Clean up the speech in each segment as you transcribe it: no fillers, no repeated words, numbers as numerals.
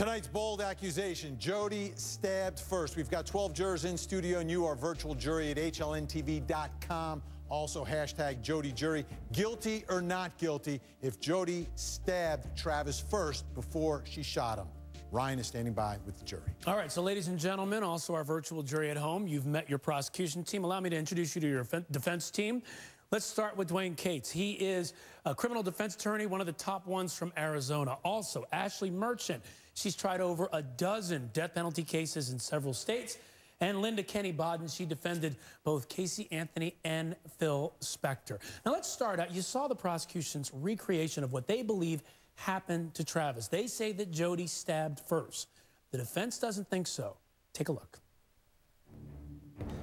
Tonight's bold accusation, Jodi stabbed first. We've got 12 jurors in studio, and you, our virtual jury, at HLNTV.com. Also, hashtag JodiJury. Guilty or not guilty if Jodi stabbed Travis first before she shot him? Ryan is standing by with the jury. All right, so ladies and gentlemen, also our virtual jury at home, you've met your prosecution team. Allow me to introduce you to your defense team. Let's start with Dwane Cates. He is a criminal defense attorney, one of the top ones from Arizona. Also, Ashley Merchant. She's tried over a dozen death penalty cases in several states. And Linda Kenny Bodden, she defended both Casey Anthony and Phil Spector. Now let's start out. You saw the prosecution's recreation of what they believe happened to Travis. They say that Jodi stabbed first. The defense doesn't think so. Take a look.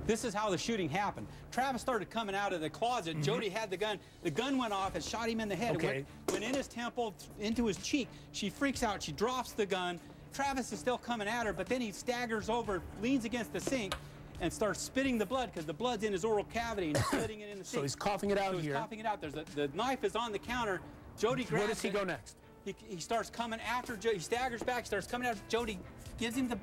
This is how the shooting happened. Travis started coming out of the closet. Jodi had the gun. The gun went off and shot him in the head. Okay. It went in his temple, into his cheek. She freaks out. She drops the gun. Travis is still coming at her, but then he staggers over, leans against the sink, and starts spitting the blood because the blood's in his oral cavity and spitting it in the sink. So he's coughing it out here. He's coughing it out. The knife is on the counter. Jodi grabs it. Where does he go next? He starts coming after Jodi. He staggers back, starts coming after Jodi, gives him the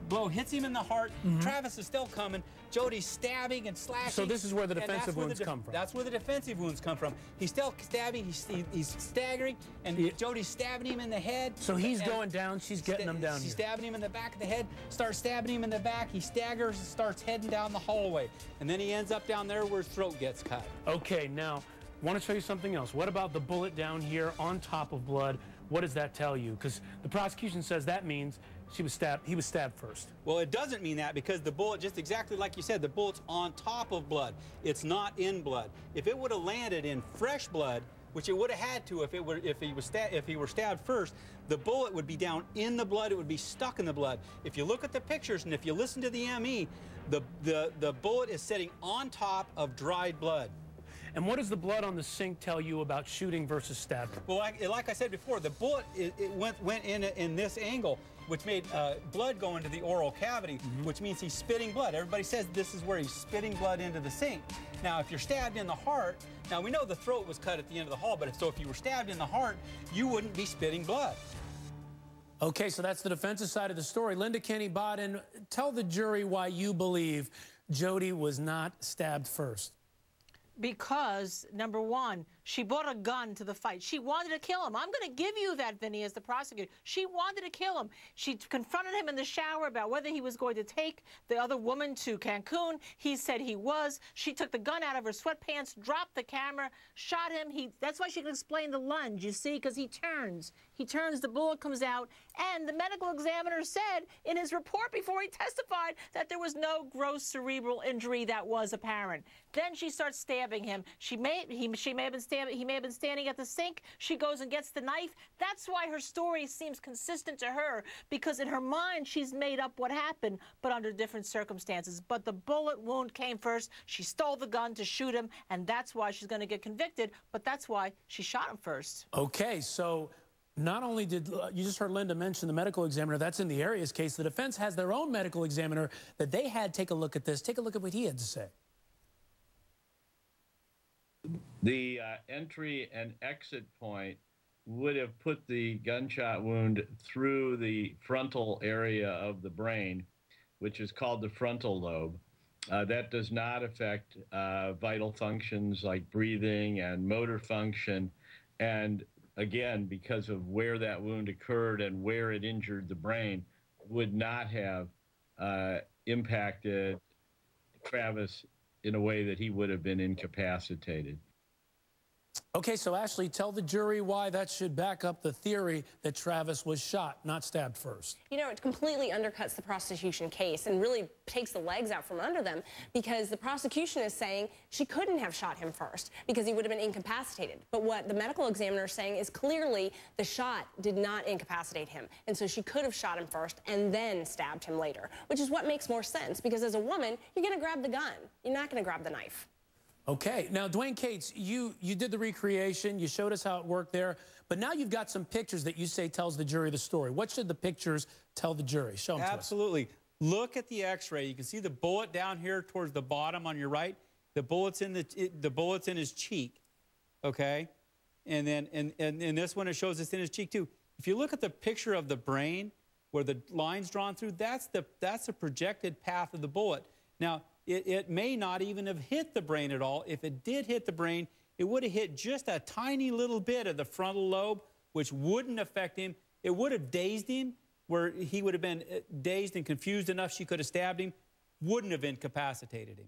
blow, hits him in the heart. Travis is still coming. Jodi's stabbing and slashing. So this is where the defensive wounds come from. That's where the defensive wounds come from. He's still stabbing. He's staggering, and Jodi's stabbing him in the head. So he's going down. She's getting him down here. She's stabbing him in the back of the head. Starts stabbing him in the back. He staggers and starts heading down the hallway, and then he ends up down there where his throat gets cut. Okay, now I want to show you something else. What about the bullet down here on top of blood? What does that tell you? Because the prosecution says that means he was stabbed first. Well, it doesn't mean that because the bullet, just exactly like you said, the bullet's on top of blood. It's not in blood. If it would have landed in fresh blood, which it would have had to if he were stabbed first, the bullet would be down in the blood. It would be stuck in the blood. If you look at the pictures and if you listen to the ME, the bullet is sitting on top of dried blood. And what does the blood on the sink tell you about shooting versus stabbing? Well, like I said before, the bullet went in this angle, which made blood go into the oral cavity, which means he's spitting blood. Everybody says this is where he's spitting blood into the sink. Now, if you're stabbed in the heart, now we know the throat was cut at the end of the hall, but if you were stabbed in the heart, you wouldn't be spitting blood. Okay, so that's the defensive side of the story. Linda Kenny Bodden, tell the jury why you believe Jodi was not stabbed first. Because, number one, she brought a gun to the fight. She wanted to kill him. I'm going to give you that, Vinny, as the prosecutor. She wanted to kill him. She confronted him in the shower about whether he was going to take the other woman to Cancun. He said he was. She took the gun out of her sweatpants, dropped the camera, shot him. That's why she can explain the lunge, you see, because he turns. He turns, the bullet comes out, and the medical examiner said in his report before he testified that there was no gross cerebral injury that was apparent. Then she starts stabbing him. He may have been standing at the sink. She goes and gets the knife. That's why her story seems consistent to her, because in her mind she's made up what happened, but under different circumstances. But the bullet wound came first. She stole the gun to shoot him, and that's why she's going to get convicted, but that's why she shot him first. Okay, so not only did you just heard Linda mention the medical examiner, that's in the Arias case. The defense has their own medical examiner that they had take a look at this. Take a look at what he had to say. The entry and exit point would have put the gunshot wound through the frontal area of the brain, which is called the frontal lobe. That does not affect vital functions like breathing and motor function. And again, because of where that wound occurred and where it injured the brain, would not have impacted Travis in a way that he would have been incapacitated. Okay, so Ashley, tell the jury why that should back up the theory that Travis was shot, not stabbed first. You know, it completely undercuts the prosecution case and really takes the legs out from under them, because the prosecution is saying she couldn't have shot him first because he would have been incapacitated. But what the medical examiner is saying is clearly the shot did not incapacitate him, and so she could have shot him first and then stabbed him later, which is what makes more sense, because as a woman, you're going to grab the gun. You're not going to grab the knife. Okay, now Dwane Cates, you did the recreation, you showed us how it worked there, but now you've got some pictures that you say tells the jury the story. What should the pictures tell the jury? Show them to us. Absolutely. Look at the x-ray. You can see the bullet down here towards the bottom on your right. The bullet's in his cheek, okay? And then in this one it shows it's in his cheek too. If you look at the picture of the brain, where the line's drawn through, that's the projected path of the bullet. Now, it may not even have hit the brain at all. If it did hit the brain, it would have hit just a tiny little bit of the frontal lobe, which wouldn't affect him. It would have dazed him, where he would have been dazed and confused enough she could have stabbed him, wouldn't have incapacitated him.